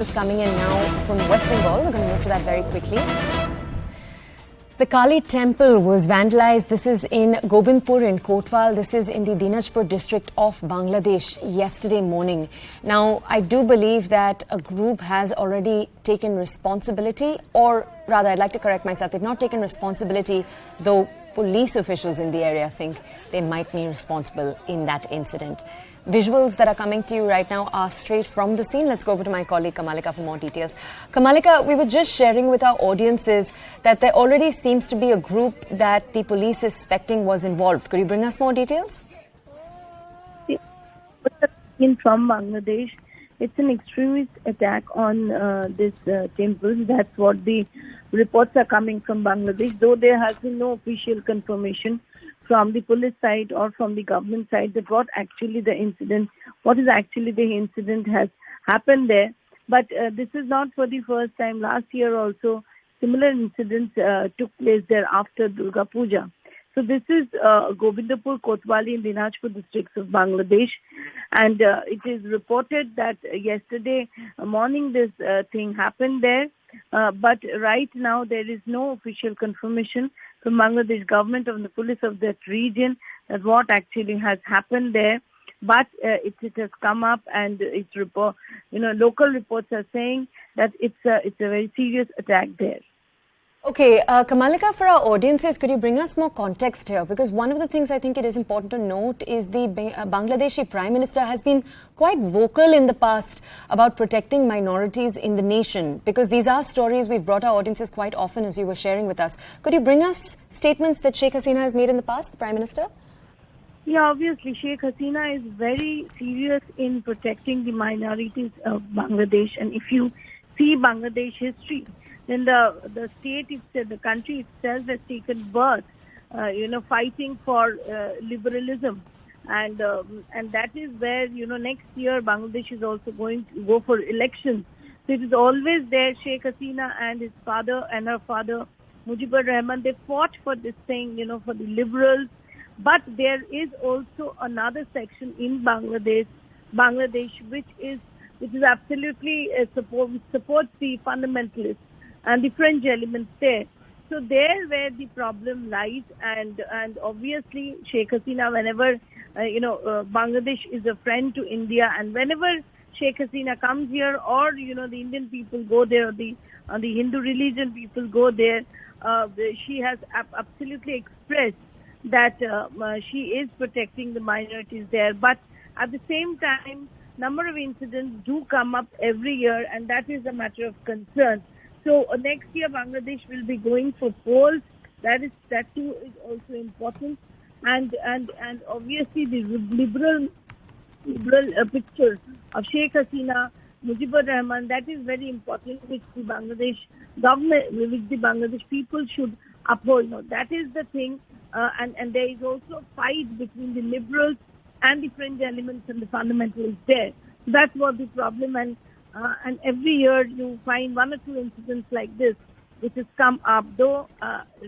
Is coming in now from West Bengal. We're going to move to that very quickly. The Kali temple was vandalized. This is in Gobindpur in Kotwal. This is in the Dinajpur district of Bangladesh yesterday morning. Now, I do believe that a group has already taken responsibility, or rather, I'd like to correct myself. They've not taken responsibility, though police officials in the area think they might be responsible in that incident. Visuals that are coming to you right now are straight from the scene. Let's go over to my colleague Kamalika for more details. Kamalika, we were just sharing with our audiences that there already seems to be a group that the police is suspecting was involved. Could you bring us more details? From Bangladesh, it's an extremist attack on this temple. That's what the reports are coming from Bangladesh, though there has been no official confirmation from the police side or from the government side that what is actually the incident has happened there. But this is not for the first time. Last year also, similar incidents took place there after Durga Puja. So this is Gobindpur, Kotwali in Dinajpur districts of Bangladesh. And it is reported that yesterday morning this thing happened there. But right now there is no official confirmation from Bangladesh government or the police of that region that what actually has happened there. But it has come up, and it's local reports are saying that it's a very serious attack there. Okay, Kamalika, for our audiences, could you bring us more context here? Because one of the things I think it is important to note is the Bangladeshi Prime Minister has been quite vocal in the past about protecting minorities in the nation. Because these are stories we've brought our audiences quite often, as you were sharing with us. Could you bring us statements that Sheikh Hasina has made in the past, the Prime Minister? Yeah, obviously, Sheikh Hasina is very serious in protecting the minorities of Bangladesh. And if you see Bangladesh history, then the state itself, the country itself has taken birth, fighting for liberalism. And that is where, next year Bangladesh is also going to go for elections. So it is always there, Sheikh Hasina and his father and her father, Mujibur Rahman, they fought for this thing, for the liberals. But there is also another section in Bangladesh, which is absolutely supports the fundamentalists and the fringe elements there. So there where the problem lies, and obviously Sheikh Hasina, whenever Bangladesh is a friend to India, and whenever Sheikh Hasina comes here, or the Indian people go there, or the Hindu religion people go there, she has absolutely expressed that she is protecting the minorities there. But at the same time, number of incidents do come up every year, and that is a matter of concern. So next year Bangladesh will be going for polls. That too is also important, and obviously the liberal picture of Sheikh Hasina, Mujibur Rahman, that is very important, which the Bangladesh government, which the Bangladesh people should uphold. That is the thing, and there is also a fight between the liberals and the fringe elements and the fundamentalists there. So that's what the problem, and every year you find one or two incidents like this which has come up. Though,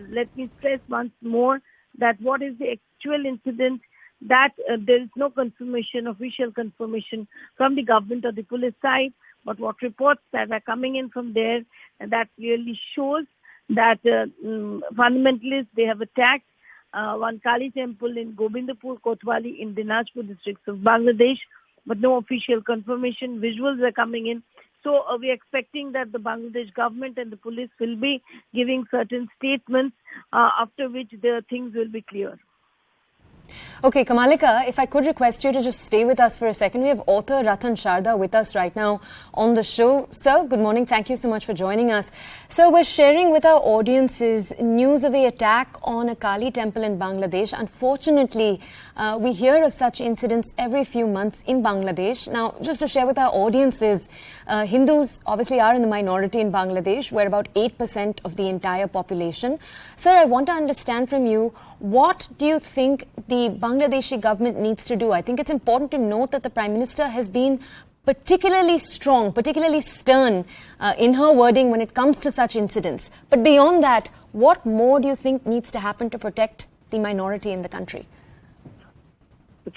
let me stress once more that what is the actual incident, that there is no official confirmation from the government or the police side. But what reports that are coming in from there, and that clearly shows that fundamentalists, they have attacked one Kali temple in Gobindpur, Kotwali in Dinajpur districts of Bangladesh. But no official confirmation. Visuals are coming in. So we are expecting that the Bangladesh government and the police will be giving certain statements, after which the things will be clear. Okay, Kamalika, if I could request you to just stay with us for a second. We have author Ratan Sharda with us right now on the show. Sir, good morning. Thank you so much for joining us. So we're sharing with our audiences news of an attack on a Kali temple in Bangladesh. Unfortunately, we hear of such incidents every few months in Bangladesh. Now, just to share with our audiences, Hindus obviously are in the minority in Bangladesh. We're about 8% of the entire population. Sir, I want to understand from you, what do you think the Bangladeshi government needs to do? I think it's important to note that the Prime Minister has been particularly strong, particularly stern in her wording when it comes to such incidents. But beyond that, what more do you think needs to happen to protect the minority in the country?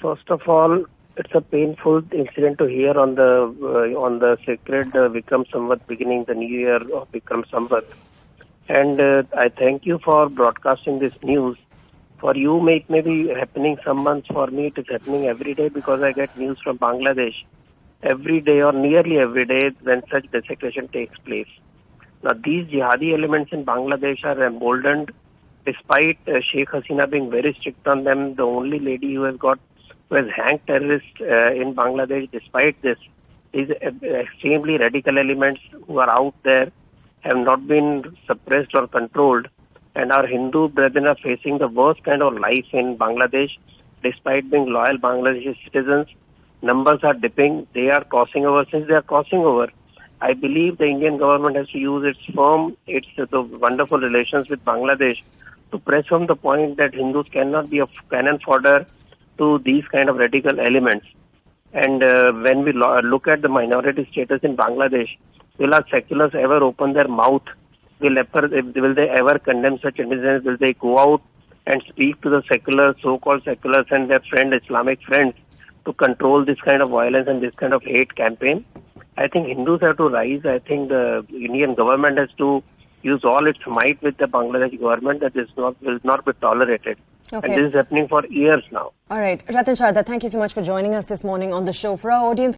First of all, It's a painful incident to hear on the sacred Vikram Samvat beginning the new year of Vikram Samvat. And I thank you for broadcasting this news. For you, it may be happening some months. For me, it is happening every day because I get news from Bangladesh every day or nearly every day when such desecration takes place. Now, these jihadi elements in Bangladesh are emboldened despite Sheikh Hasina being very strict on them. The only lady who has hanged terrorists in Bangladesh. Despite this, these extremely radical elements who are out there have not been suppressed or controlled, and our Hindu brethren are facing the worst kind of life in Bangladesh despite being loyal Bangladeshi citizens. Numbers are dipping. They are crossing over. Since they are crossing over, I believe the Indian government has to use the wonderful relations with Bangladesh to press home the point that Hindus cannot be a cannon fodder to these kind of radical elements. And when we look at the minority status in Bangladesh, will our seculars ever open their mouth? Will they ever condemn such incidents? Will they go out and speak to the seculars, so-called seculars and their Islamic friends to control this kind of violence and this kind of hate campaign? I think Hindus have to rise. I think the Indian government has to use all its might with the Bangladesh government that this will not be tolerated. Okay. And this is happening for years now. All right. Ratan Sharda, thank you so much for joining us this morning on the show. For our audience,